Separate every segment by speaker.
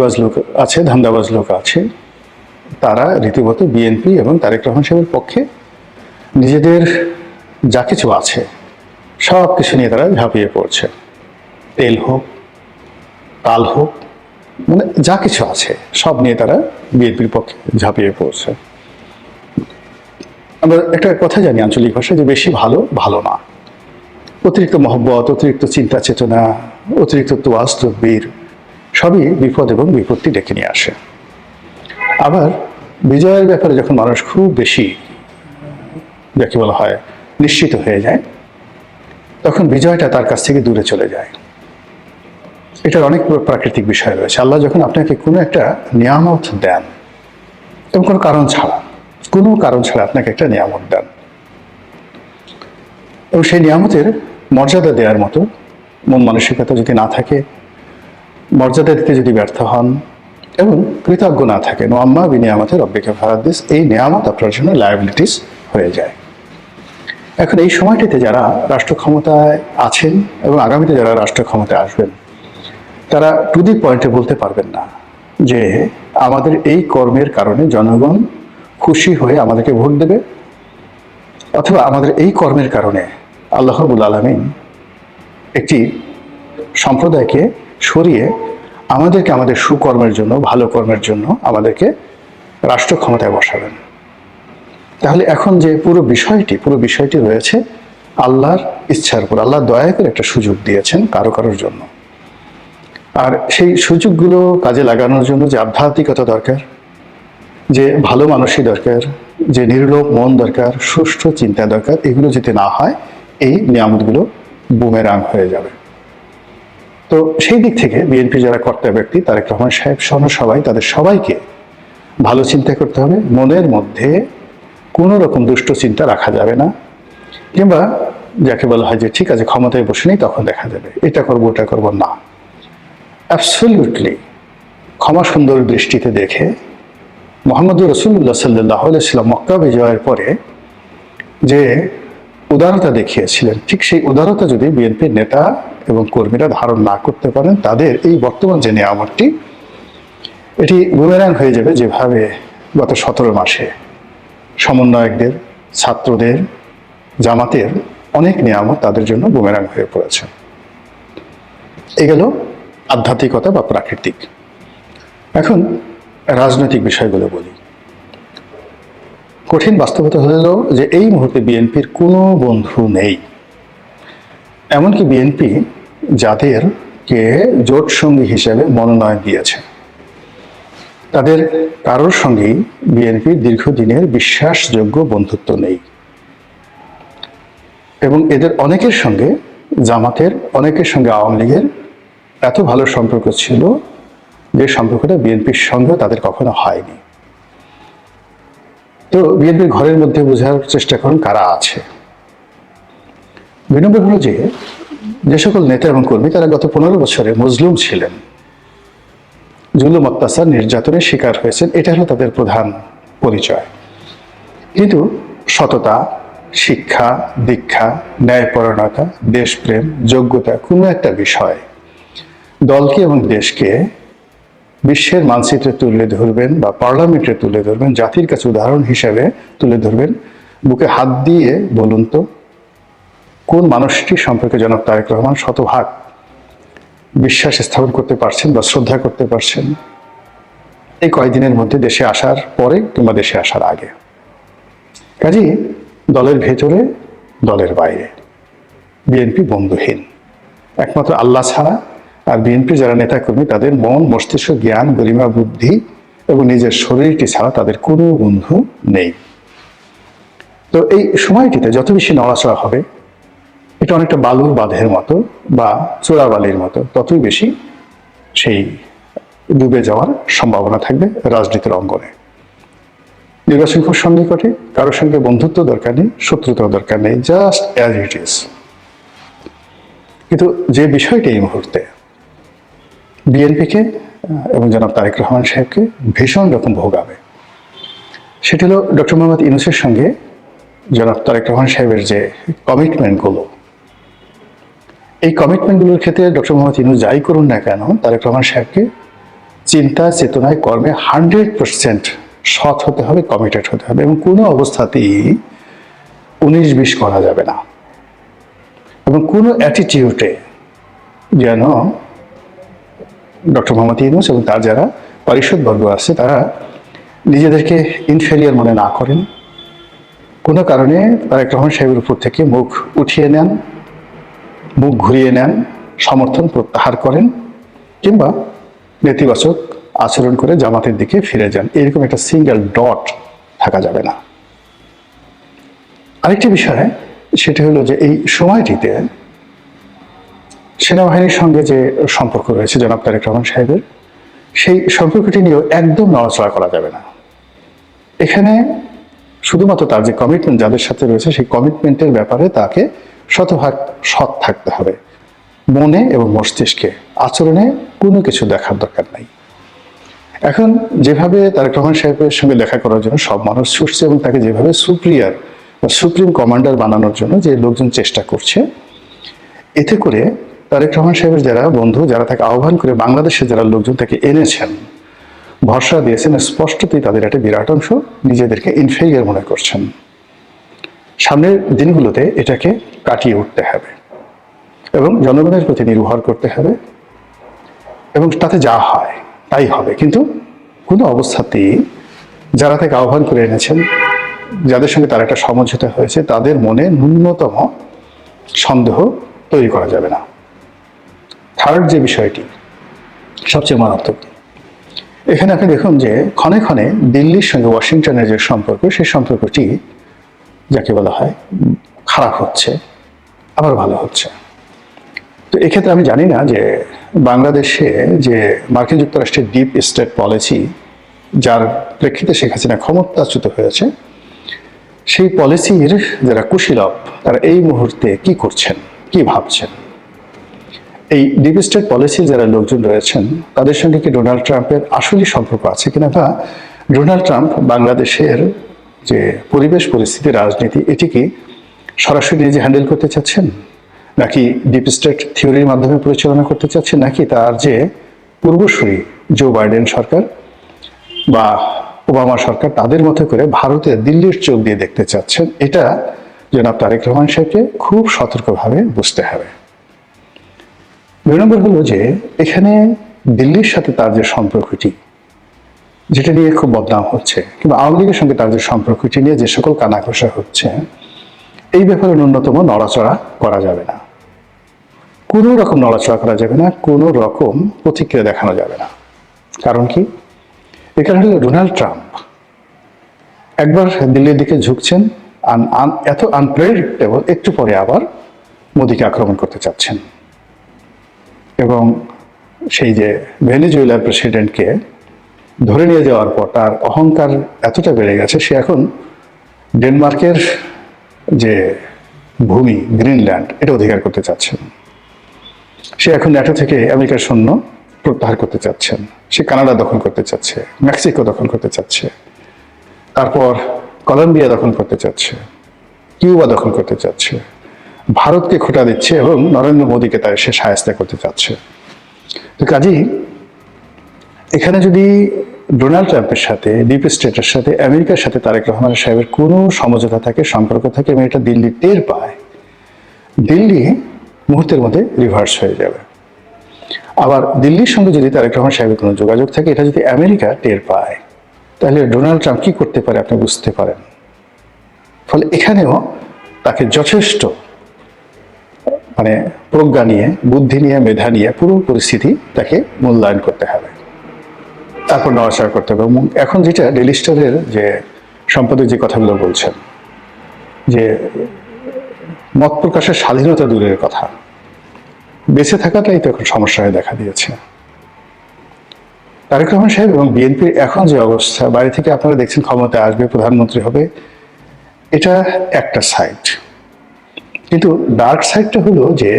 Speaker 1: বাজ লোক আছে, ধান্দাবাজ লোক আছে, তারা রীতিমতো বিএনপি এবং তারেক রহমান সাহেবের পক্ষে নিজেদের যা কিছু আছে সব কিছু নিয়ে তারা ঝাঁপিয়ে পড়ছে। তেল হোক, তাল হোক, মানে যা কিছু আছে সব নিয়ে তারা বিএনপির পক্ষে ঝাঁপিয়ে পড়ছে। আমরা একটা কথা জানি আঞ্চলিক ভাষায় যে বেশি ভালো ভালো না। অতিরিক্ত মহব্বত, অতিরিক্ত চিন্তা চেতনা, অতিরিক্ত তোয়াজ তদবির সবই বিপদ এবং বিপত্তি ডেকে নিয়ে আসে। আবার বিজয়ের ব্যাপারে যখন মানুষ খুব বেশি যাকে বলা হয় নিশ্চিত হয়ে যায়, তখন বিজয়টা তার কাছ থেকে দূরে চলে যায়। এটার অনেক প্রাকৃতিক বিষয় রয়েছে। আল্লাহ যখন আপনাকে কোনো একটা নিয়ামত দেন এবং কোনো কারণ ছাড়া আপনাকে একটা নিয়ামত দেন, এবং সেই নিয়ামতের মর্যাদা দেওয়ার মতো মন মানসিকতা যদি না থাকে, মর্যাদা দিতে যদি ব্যর্থ হন এবং কৃতজ্ঞ না থাকে, নোয়াম্মা বিনিয়ামতে রব্বিকা ফারাদ্দিস, এই নিয়ামত আপনার জন্য লায়াবিলিটিস হয়ে যায়। এখন এই সময়টিতে যারা রাষ্ট্র ক্ষমতায় আছেন এবং আগামীতে যারা রাষ্ট্র ক্ষমতায় আসবেন, তারা টু দি পয়েন্টে বলতে পারবেন না যে আমাদের এই কর্মের কারণে জনগণ খুশি হয়ে আমাদেরকে ভোট দেবে, অথবা আমাদের এই কর্মের কারণে আল্লাহ রাব্বুল আলামিন একটি সম্প্রদায়কে সরিয়ে আমাদেরকে আমাদের সুকর্মের জন্য, ভালো কর্মের জন্য আমাদেরকে রাষ্ট্র ক্ষমতায় বসাবেন। তাহলে এখন যে পুরো বিষয়টি রয়েছে আল্লাহর ইচ্ছার উপর। আল্লাহ দয়া করে একটা সুযোগ দিয়েছেন কারোর জন্য, আর সেই সুযোগগুলো কাজে লাগানোর জন্য যে আধ্যাত্মিকতা দরকার, যে ভালো মানুষই দরকার, যে নির্লোভ মন দরকার, সুষ্ঠু চিন্তা দরকার, এগুলো যদি না হয় এই নিয়ামতগুলো বুমেরাং হয়ে যাবে। তো সেই দিক থেকে বিএনপি যারা কর্তা ব্যক্তি, তারেক রহমান সাহেব সহ সবাই, তাদের সবাইকে ভালো চিন্তা করতে হবে। মনের মধ্যে কোনো রকম দুষ্ট চিন্তা রাখা যাবে না, কিংবা যাকে বলা হয় যে ঠিক আছে ক্ষমতায় বসে নেই তখন দেখা যাবে, এটা করবো ওটা করবো না। অ্যাবসলিউটলি ক্ষমা সুন্দর দৃষ্টিতে দেখে মুহাম্মদ রাসূলুল্লাহ সাল্লাল্লাহু আলাইহি ওয়াসাল্লাম মক্কা বিজয়ের পরে যে উদারতা দেখিয়েছিলেন, ঠিক সেই উদারতা যদি বিএনপির নেতা এবং কর্মীরা ধারণ না করতে পারেন, তাদের এই বর্তমান যে নিয়ামতটি এটি বুমেরাং হয়ে যাবে, যেভাবে গত 17 মাসে সমন্বয়কদের, ছাত্রদের, জামাতের অনেক নিয়ামত তাদের জন্য বুমেরাং হয়ে পড়েছে। এ গেল আধ্যাত্মিকতা বা প্রাকৃতিক। এখন রাজনৈতিক বিষয়গুলো বলি। কঠিন বাস্তবতা হলো যে এই মুহূর্তে বিএনপির কোনো বন্ধু নেই। এমনকি বিএনপি যাদেরকে জোট সঙ্গী হিসেবে মনোনয়ন দিয়েছে, তাদের কারোর সঙ্গেই বিএনপির দীর্ঘদিনের বিশ্বাসযোগ্য বন্ধুত্ব নেই, এবং এদের অনেকের সঙ্গে জামাতের, অনেকের সঙ্গে আওয়ামী লীগের এত ভালো সম্পর্ক ছিল যে সম্পর্কটা বিএনপির সঙ্গে তাদের কখনো হয়নি। তো বিএনপির ঘরের মধ্যে বোঝার চেষ্টা করুন কারা আছে। 2 নম্বর হলো যে সকল নেতা এবং কর্মী তারা গত 15 বছরে মজলুম ছিলেন, জুলুম অত্যাচার নির্যাতনের শিকার হয়েছেন, এটা হলো তাদের প্রধান পরিচয়। কিন্তু সততা, শিক্ষা, দীক্ষা, ন্যায়পরায়ণতা, দেশপ্রেম, যোগ্যতা, কোনো একটা বিষয় দলকে এবং দেশকে বিশ্বের মানচিত্রে তুলে ধরবেন বা পার্লামেন্টে তুলে ধরবেন, জাতির কাছে উদাহরণ হিসেবে তুলে ধরবেন। বুকে হাত দিয়ে বলুন তো কোন মানুষটি সম্পর্কে জনাব তারেক রহমান শতভাগ বিশ্বাস স্থাপন করতে পারছেন বা শ্রদ্ধা করতে পারছেন এই কয়েকদিনের মধ্যে, দেশে আসার পরে কিংবা দেশে আসার আগে। কাজেই দলের ভেতরে, দলের বাইরে বিএনপি বন্ধুহীন, একমাত্র আল্লাহ ছাড়া। আর বিএনপি যারা নেতাকর্মী, তাদের মন, মস্তিষ্ক, জ্ঞান, গরিমা, বুদ্ধি এবং নিজের শরীরটি ছাড়া তাদের কোনো বন্ধু নেই। তো এই সময়টিতে যত বেশি নড়াচড়া হবে, এটা অনেকটা বালুর বাঁধের মতো বা চোরাবালির মতো, ততই বেশি সেই ডুবে যাওয়ার সম্ভাবনা থাকবে রাজনীতির অঙ্গনে। নির্বাচন খুব সন্নিকটে, কারোর সঙ্গে বন্ধুত্ব দরকার নেই, শত্রুতাও দরকার নেই, জাস্ট অ্যাজ ইট ইজ। কিন্তু যে বিষয়টি এই মুহূর্তে বিএনপিকে এবং জনাব তারেক রহমান সাহেবকে ভীষণ রকম ভোগাবে, সেটি হলো ডক্টর মোহাম্মদ ইউনূসের সঙ্গে জনাব তারেক রহমান সাহেবের যে কমিটমেন্টগুলো, এই কমিটমেন্টগুলোর ক্ষেত্রে ডক্টর মোহাম্মদ ইউনূস যাই করুন না কেন, তারেক রহমান সাহেবকে চিন্তা, চেতনায়, কর্মে 100% সৎ হতে হবে, কমিটেড হতে হবে, এবং কোনো অবস্থাতেই 19-20 করা যাবে না। এবং কোনো অ্যাটিটিউডে যেন ডক্টর মোহাম্মদ ইউনূস এবং তার যারা পরিষদবর্গ আছে তারা নিজেদেরকে ইনফেরিয়র মনে না করেন, কোনো কারণে তারেক রহমান সাহেবের উপর থেকে মুখ উঠিয়ে নেন, মুখ ঘুরিয়ে নেন, সমর্থন প্রত্যাহার করেন, কিংবা নেতিবাচক আচরণ করে জামাতের দিকে ফিরে যান। এরকম একটা সিঙ্গেল ডট থাকা যাবে না। আরেকটি বিষয় সেটা হলো যে এই সময়টিতে সেনাবাহিনীর সঙ্গে যে সম্পর্ক রয়েছে জনাব তারেক রহমান সাহেবের, সেই সম্পর্কটি নিয়েও একদম নড়াচড়া করা যাবে না। এখানে শুধুমাত্র তার যে কমিটমেন্ট যাদের সাথে রয়েছে সেই কমিটমেন্টের ব্যাপারে তাকে শতভাগ সৎ থাকতে হবে, মনে এবং মস্তিষ্কে, আচরণে কোনো কিছু দেখার দরকার নাই। এখন যেভাবে তারেক রহমান সাহেবের সঙ্গে দেখা করার জন্য সব মানুষ ছুটছে এবং তাকে যেভাবে সুপ্রিয়ার বা সুপ্রিম কমান্ডার বানানোর জন্য যে লোকজন চেষ্টা করছে, এতে করে তারেক রহমান সাহেবের যারা বন্ধু, যারা তাকে আহ্বান করে বাংলাদেশে যারা লোকজন তাকে এনেছেন, ভরসা দিয়েছেন, স্পষ্টতই তাদের একটা বিরাট অংশ নিজেদেরকে ইনফেরিয়র মনে করছেন। সামনের দিনগুলোতে এটাকে কাটিয়ে উঠতে হবে এবং জনগণের প্রতি নির্ভর করতে হবে, এবং তাতে যা হয় তাই হবে। কিন্তু কোনো অবস্থাতেই যারা তাকে আহ্বান করে এনেছেন, যাদের সঙ্গে তার একটা সমঝোতা হয়েছে, তাদের মনে ন্যূনতম সন্দেহ তৈরি করা যাবে না। থার্ড যে বিষয়টি সবচেয়ে মারাত্মক, এখানে আপনি দেখুন যে ক্ষণে ক্ষণে দিল্লির সঙ্গে ওয়াশিংটনের যে সম্পর্ক, সেই সম্পর্কটি যাকে বলা হয় খারাপ হচ্ছে, আবার ভালো হচ্ছে। তো এক্ষেত্রে আমি জানি না যে বাংলাদেশে যে মার্কিন যুক্তরাষ্ট্রের ডিপ স্টেট পলিসি, যার প্রেক্ষিতে শেখ হাসিনা ক্ষমতাচ্যুত হয়েছে, সেই পলিসির যারা কুশীলব তারা এই মুহূর্তে কি করছেন, কি ভাবছেন, এই ডিপ স্টেট পলিসির যারা লোকজন রয়েছেন তাদের সঙ্গে কি ডোনাল্ড ট্রাম্পের আসলে সম্পর্ক আছে কিনা, বা ডোনাল্ড ট্রাম্প বাংলাদেশের যে পরিবেশ পরিস্থিতি, রাজনীতি, এটি কি সরাসরি নিজে হ্যান্ডেল করতে চাচ্ছেন, নাকি ডিপ স্টেট থিওরির মাধ্যমে পরিচালনা করতে চাচ্ছেন, নাকি তার যে পূর্বসূরি জো বাইডেন সরকার বা ওবামা সরকার তাদের মতো করে ভারতে দিল্লির চোখ দিয়ে দেখতে চাচ্ছেন? এটা জনাব তারেক রহমান সাহেবকে খুব সতর্কভাবে বুঝতে হবে। 2 নম্বর হলো যে এখানে দিল্লির সাথে তার যে সম্পর্কটি, যেটা নিয়ে খুব বদনাম হচ্ছে, কিংবা আওয়ামী লীগের সঙ্গে তার যে সম্পর্কটি নিয়ে যে সকল কানাঘোষা হচ্ছে, এই ব্যাপারে ন্যূনতম নড়াচড়া করা যাবে না। কোনো রকম নড়াচড়া করা যাবে না, কোনো রকম প্রতিক্রিয়া দেখানো যাবে না। কারণ কি? এখানে হলো ডোনাল্ড ট্রাম্প একবার দিল্লির দিকে ঝুঁকছেন, এত আনপ্রেডিক্টেবল, একটু পরে আবার মোদিকে আক্রমণ করতে চাচ্ছেন, এবং সেই যে ভেনেজুয়েলার প্রেসিডেন্টকে ধরে নিয়ে যাওয়ার পর তার অহংকার এতটা বেড়ে গেছে, সে এখন ডেনমার্কের যে ভূমি গ্রিনল্যান্ড এটা অধিকার করতে চাচ্ছেন। সে এখন ন্যাটো থেকে আমেরিকার সৈন্য প্রত্যাহার করতে চাচ্ছেন। সে কানাডা দখল করতে চাচ্ছে, মেক্সিকো দখল করতে চাচ্ছে, তারপর কলম্বিয়া দখল করতে চাচ্ছে, কিউবা দখল করতে চাচ্ছে, ভারতকে খোঁটা দিচ্ছে এবং নরেন্দ্র মোদীকে তার সে সাহায্য করতে চাচ্ছে। তো কাজেই এখানে যদি ডোনাল্ড ট্রাম্পের সাথে, ডিপ স্টেটের সাথে, আমেরিকার সাথে তারেক রহমান সাহেবের কোনো সমঝোতা থাকে, সম্পর্ক থাকে, এবং এটা দিল্লি টের পায়, দিল্লি মুহূর্তের মধ্যে রিভার্স হয়ে যাবে। আবার দিল্লির সঙ্গে যদি তারেক রহমান সাহেবের কোনো যোগাযোগ থাকে, এটা যদি আমেরিকা টের পায়, তাহলে ডোনাল্ড ট্রাম্প কি করতে পারে আপনি বুঝতে পারেন। ফলে এখানেও তাকে যথেষ্ট প্রজ্ঞা নিয়ে, বুদ্ধি নিয়ে, মেধা নিয়ে পুরো পরিস্থিতি তাকে মূল্যায়ন করতে হবে, তারপর নড়াচড়া করতে হবে। এবং এখন যেটা ডেইলি স্টারের যে সম্পাদক যে কথাগুলো বলছেন, যে মত প্রকাশের স্বাধীনতা দূরের কথা, বেঁচে থাকাটাই তো এখন সমস্যা হয়ে দেখা দিয়েছে। তারেক রহমান সাহেব এবং বিএনপির এখন যে অবস্থা, বাইরে থেকে আপনারা দেখছেন ক্ষমতায় আসবে, প্রধানমন্ত্রী হবে, এটা একটা সাইড। কিন্তু ডার্ক সাইডটা হলো যে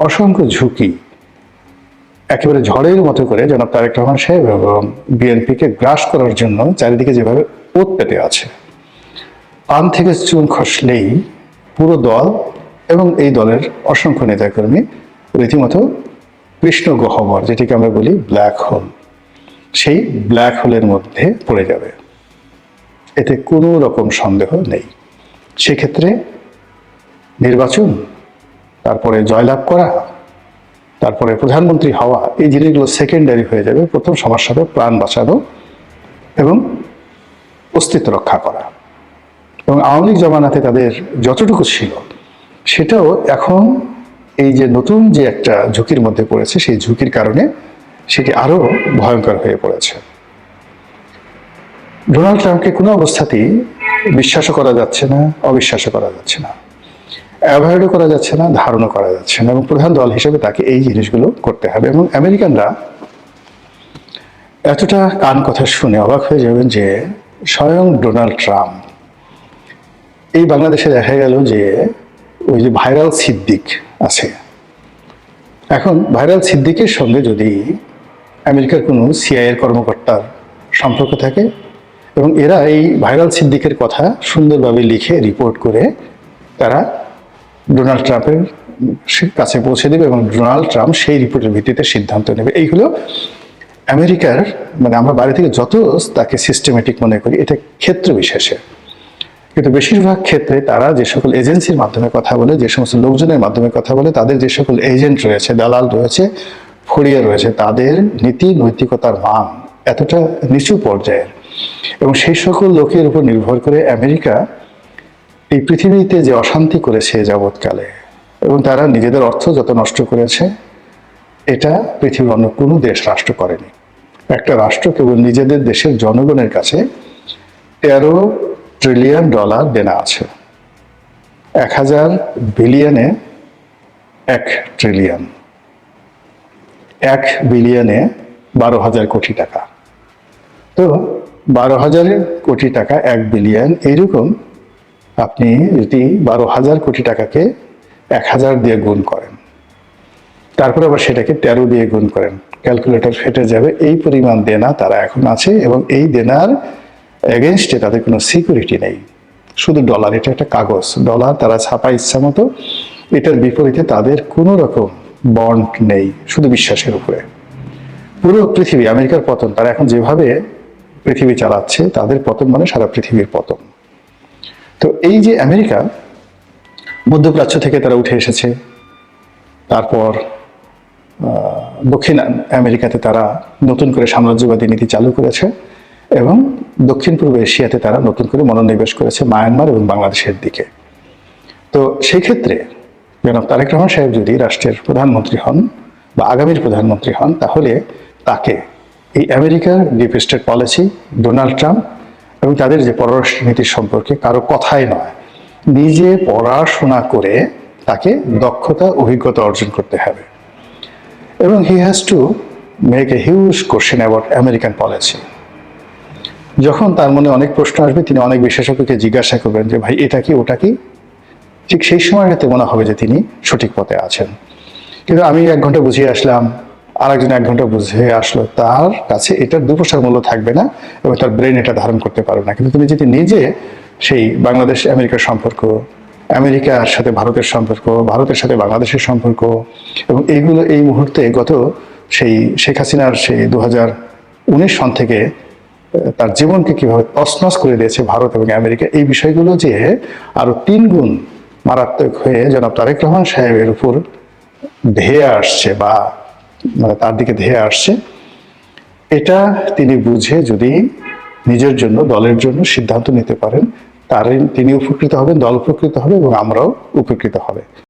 Speaker 1: অসংখ্য ঝুঁকি একেবারে ঝড়ের মতো করে জনাব তারেক রহমান সাহেব এবং বিএনপিকে গ্রাস করার জন্য চারিদিকে যেভাবে ওত পেতে আছে, পান থেকে চুন খসলেই পুরো দল এবং এই দলের অসংখ্য নেতাকর্মী রীতিমতো কৃষ্ণ গহ্বর, যেটিকে আমরা বলি ব্ল্যাক হোল, সেই ব্ল্যাক হোলের মধ্যে পড়ে যাবে, এতে কোনো রকম সন্দেহ নেই। সেক্ষেত্রে নির্বাচন, তারপরে জয়লাভ করা, তারপরে প্রধানমন্ত্রী হওয়া, এই জিনিসগুলো সেকেন্ডারি হয়ে যাবে। প্রথম সমস্যা হবে প্রাণ বাঁচানো এবং অস্তিত্ব রক্ষা করা। এবং আওয়ামী লীগ জমানাতে তাদের যতটুকু ছিল সেটাও এখন এই যে নতুন যে একটা ঝুঁকির মধ্যে পড়েছে, সেই ঝুঁকির কারণে সেটি আরো ভয়ঙ্কর হয়ে পড়েছে। ডোনাল্ড ট্রাম্পকে কোনো অবস্থাতেই বিশ্বাসও করা যাচ্ছে না, অবিশ্বাসও করা যাচ্ছে না, অ্যাভয়েডও করা যাচ্ছে না, ধারণও করা যাচ্ছে না। এবং প্রধান দল হিসেবে তাকে এই জিনিসগুলো করতে হবে। এবং আমেরিকানরা এতটা কান কথা শুনে অবাক হয়ে যাবেন যে স্বয়ং ডোনাল্ড ট্রাম্প, এই বাংলাদেশে দেখা গেল যে ওই যে ভাইরাল সিদ্দিক আছে, এখন ভাইরাল সিদ্দিকের সঙ্গে যদি আমেরিকার কোনো সিআইএর কর্মকর্তার সম্পর্ক থাকে এবং এরা এই ভাইরাল সিদ্দিকের কথা সুন্দরভাবে লিখে রিপোর্ট করে তারা ডোনাল্ড ট্রাম্পের কাছে পৌঁছে দেবে এবং ডোনাল্ড ট্রাম্প সেই রিপোর্টের ভিত্তিতে সিদ্ধান্ত নেবে। এইগুলো আমেরিকার, মানে আমরা বাইরে থেকে যত তাকে সিস্টেমেটিক মনে করি, এটা ক্ষেত্র বিশেষে, কিন্তু বেশিরভাগ ক্ষেত্রে তারা যে সকল এজেন্সির মাধ্যমে কথা বলে, যে সমস্ত লোকজনের মাধ্যমে কথা বলে, তাদের যে সকল এজেন্ট রয়েছে, দালাল রয়েছে, ফড়িয়া রয়েছে, তাদের নীতি নৈতিকতার মান এতটা নিচু পর্যায়ের, এবং সেই সকল লোকের উপর নির্ভর করে আমেরিকা এই পৃথিবীতে যে অশান্তি করেছে যাবৎকালে, এবং তারা নিজেদের অর্থ যত নষ্ট করেছে, এটা পৃথিবীর অন্য কোনো দেশ রাষ্ট্র করেনি। একটা রাষ্ট্র কেবল নিজেদের দেশের জনগণের কাছে 13 ট্রিলিয়ন ডলার দেনা আছে। 1000 বিলিয়নে 1 ট্রিলিয়ন, 1 বিলিয়নে 12,000 কোটি টাকা। তো 12,000 কোটি টাকা 1 বিলিয়ন, এইরকম আপনি যদি 12,000 কোটি টাকাকে 1000 দিয়ে গুণ করেন, তারপর আবার সেটাকে 13 দিয়ে গুণ করেন, ক্যালকুলেটর ফেটে যাবে। এই পরিমাণ দেনা তারা এখন আছে, এবং এই দেনার এগেনস্টে তাদের কোনো সিকিউরিটি নেই, শুধু ডলার, এটা একটা কাগজ, ডলার তারা ছাপা ইচ্ছা মতো, এটার বিপরীতে তাদের কোনো রকম বন্ড নেই, শুধু বিশ্বাসের উপরে। পুরো পৃথিবী, আমেরিকার পতন, তারা এখন যেভাবে পৃথিবী চালাচ্ছে, তাদের পতন মানে সারা পৃথিবীর পতন। তো এই যে আমেরিকা মধ্যপ্রাচ্য থেকে তারা উঠে এসেছে, তারপর দক্ষিণ আমেরিকাতে তারা নতুন করে সাম্রাজ্যবাদী নীতি চালু করেছে, এবং দক্ষিণ পূর্ব এশিয়াতে তারা নতুন করে মনোনিবেশ করেছে মায়ানমার এবং বাংলাদেশের দিকে। তো সেই ক্ষেত্রে জনাব তারেক রহমান সাহেব যদি রাষ্ট্রের প্রধানমন্ত্রী হন বা আগামীর প্রধানমন্ত্রী হন, তাহলে তাকে এই আমেরিকার deep state policy, Donald Trump এবং তাদের যে পররাষ্ট্র নীতির সম্পর্কে কারো কথাই নয়, নিজে পড়াশোনা করে তাকে দক্ষতা, অভিজ্ঞতা অর্জন করতে হবে। এবং he has to make a huge question about American policy. যখন তার মনে অনেক প্রশ্ন আসবে, তিনি অনেক বিশেষজ্ঞকে জিজ্ঞাসা করবেন যে ভাই এটা কি, ওটা কি, ঠিক সেই সময়টাতে মনে হবে যে তিনি সঠিক পথে আছেন। কিন্তু আমি 1 ঘন্টা বুঝিয়ে আসলাম, আরেকজন 1 ঘন্টা বুঝিয়ে আসলো, তার কাছে এটার 2 পয়সার মূল্য থাকবে না এবং তার ব্রেন এটা ধারণ করতে পারবে না। কিন্তু তুমি যদি নিজে সেই বাংলাদেশ আমেরিকার সম্পর্ক, আমেরিকার সাথে ভারতের সম্পর্ক, ভারতের সাথে বাংলাদেশের সম্পর্ক, এবং এইগুলো এই মুহূর্তে গত সেই শেখ হাসিনার সেই 2019 সন থেকে তার জীবনকে কিভাবে তছনছ করে দিয়েছে ভারত এবং আমেরিকা, এই বিষয়গুলো যে আরো 3 গুণ মারাত্মক হয়ে জনাব তারেক রহমান সাহেবের উপর ধেয়ে আসছে, বা মানে তার দিকে ধেয়ে আসছে, এটা তিনি বুঝে যদি নিজের জন্য, দলের জন্য সিদ্ধান্ত নিতে পারেন, তিনি উপকৃত হবেন, দল উপকৃত হবে এবং আমরাও উপকৃত হবে।